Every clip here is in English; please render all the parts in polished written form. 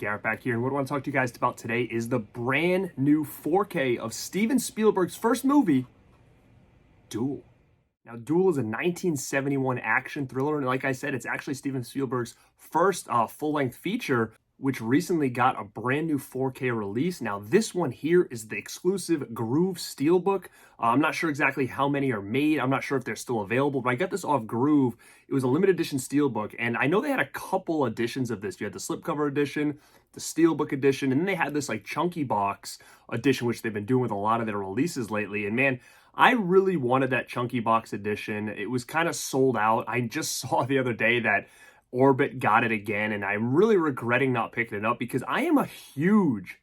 Garrett back here, and what I want to talk to you guys about today is the brand new 4K of Steven Spielberg's first movie, Duel. Now, Duel is a 1971 action thriller, and like I said, it's actually Steven Spielberg's first full-length feature, which recently got a brand new 4K release. Now, this one here is the exclusive Groove Steelbook. I'm not sure exactly how many are made. I'm not sure if they're still available, but I got this off Groove. It was a limited edition Steelbook, and I know they had a couple editions of this. You had the slipcover edition, the Steelbook edition, and then they had this like chunky box edition, which they've been doing with a lot of their releases lately. And man, I really wanted that chunky box edition. It was kind of sold out. I just saw the other day that Orbit got it again, and I'm really regretting not picking it up because I am a huge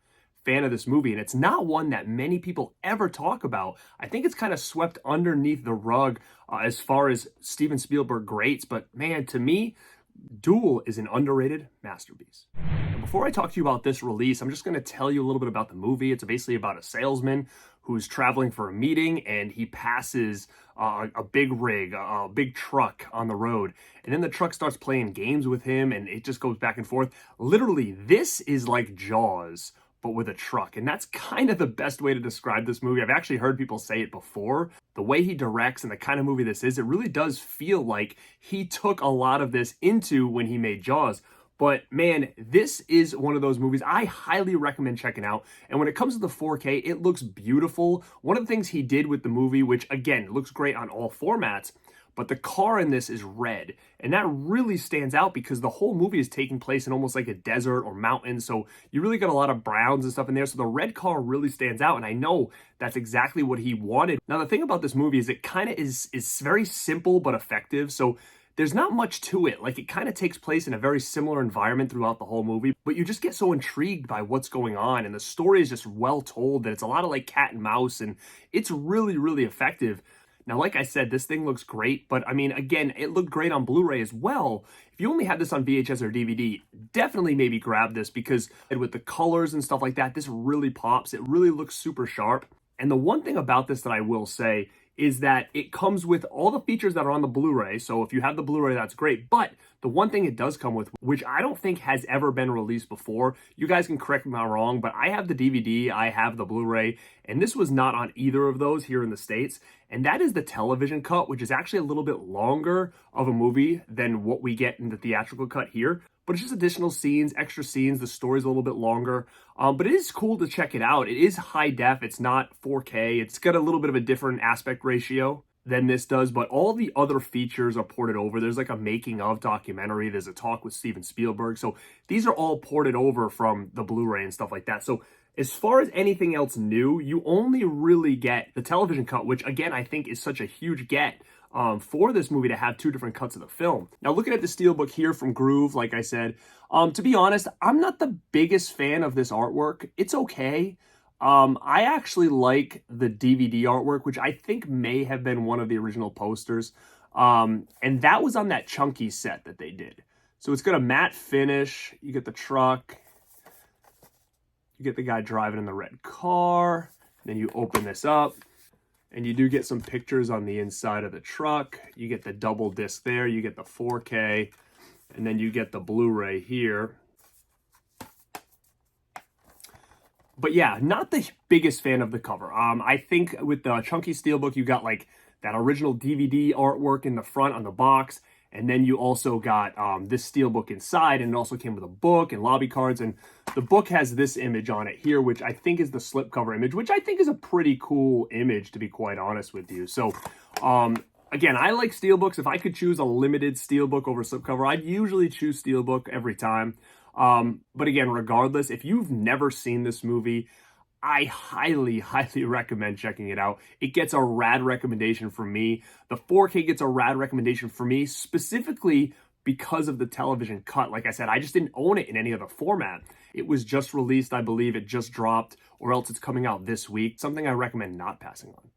fan of this movie, and it's not one that many people ever talk about. I think it's kind of swept underneath the rug as far as Steven Spielberg greats, but man, to me, Duel is an underrated masterpiece. And before I talk to you about this release, I'm just going to tell you a little bit about the movie. It's basically about a salesman who's traveling for a meeting, and he passes a big rig, a big truck on the road. And then the truck starts playing games with him, and it just goes back and forth. Literally, this is like Jaws, but with a truck. And that's kind of the best way to describe this movie. I've actually heard people say it before. The way he directs and the kind of movie this is, it really does feel like he took a lot of this into when he made Jaws. But man, this is one of those movies I highly recommend checking out. And when it comes to the 4K, it looks beautiful. One of the things he did with the movie, which again, looks great on all formats, but the car in this is red. And that really stands out because the whole movie is taking place in almost like a desert or mountain. So you really got a lot of browns and stuff in there. So the red car really stands out. And I know that's exactly what he wanted. Now, the thing about this movie is it kind of is very simple but effective. So there's not much to it. Like, it kind of takes place in a very similar environment throughout the whole movie, but you just get so intrigued by what's going on, and the story is just well told that it's a lot of like cat and mouse, and it's really, really effective. Now, like I said, this thing looks great, but I mean, again, it looked great on Blu-ray as well. If you only had this on VHS or DVD, definitely maybe grab this because with the colors and stuff like that, this really pops. It really looks super sharp. And the one thing about this that I will say is that it comes with all the features that are on the Blu-ray. So if you have the Blu-ray, that's great. But the one thing it does come with, which I don't think has ever been released before, you guys can correct me if I'm wrong, but I have the DVD, I have the Blu-ray, and this was not on either of those here in the States. And that is the television cut, which is actually a little bit longer of a movie than what we get in the theatrical cut here. But it's just additional scenes, extra scenes. The story's a little bit longer. But it is cool to check it out. It is high def. It's not 4K. It's got a little bit of a different aspect ratio than this does, but all the other features are ported over. There's like a making of documentary. There's a talk with Steven Spielberg. So these are all ported over from the Blu-ray and stuff like that. So as far as anything else new, you only really get the television cut, which again, I think is such a huge get for this movie to have two different cuts of the film. Now, looking at the Steelbook here from Groove, like I said, to be honest, I'm not the biggest fan of this artwork. It's okay. I actually like the DVD artwork, which I think may have been one of the original posters. And that was on that chunky set that they did. So it's got a matte finish. You get the truck. You get the guy driving in the red car. Then you open this up. And you do get some pictures on the inside of the truck. You get the double disc there. You get the 4K. And then you get the Blu-ray here. But yeah, not the biggest fan of the cover. I think with the chunky Steelbook, you got like that original DVD artwork in the front on the box. And then you also got this Steelbook inside, and it also came with a book and lobby cards. And the book has this image on it here, which I think is the slipcover image, which I think is a pretty cool image, to be quite honest with you. So, again, I like Steelbooks. If I could choose a limited Steelbook over slipcover, I'd usually choose Steelbook every time. But again, regardless, if you've never seen this movie, I highly, highly recommend checking it out. It gets a rad recommendation from me. The 4K gets a rad recommendation for me, specifically because of the television cut. Like I said, I just didn't own it in any other format. It was just released, I believe it just dropped, or else it's coming out this week. Something I recommend not passing on.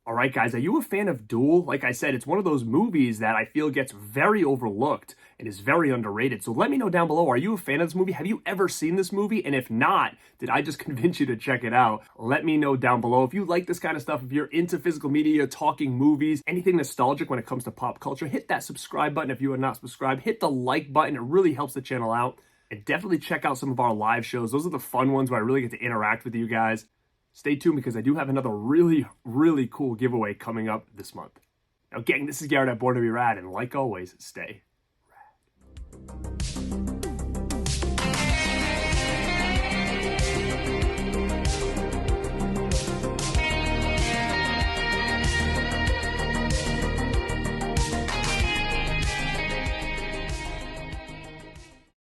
All right, guys, are you a fan of Duel? Like I said, it's one of those movies that I feel gets very overlooked and is very underrated. So let me know down below, are you a fan of this movie? Have you ever seen this movie? And if not, did I just convince you to check it out? Let me know down below. If you like this kind of stuff, if you're into physical media, talking movies, anything nostalgic when it comes to pop culture, hit that subscribe button if you are not subscribed. Hit the like button. It really helps the channel out. And definitely check out some of our live shows. Those are the fun ones where I really get to interact with you guys. Stay tuned because I do have another really, really cool giveaway coming up this month. Now, gang, this is Garrett at Born2beRad, and like always, stay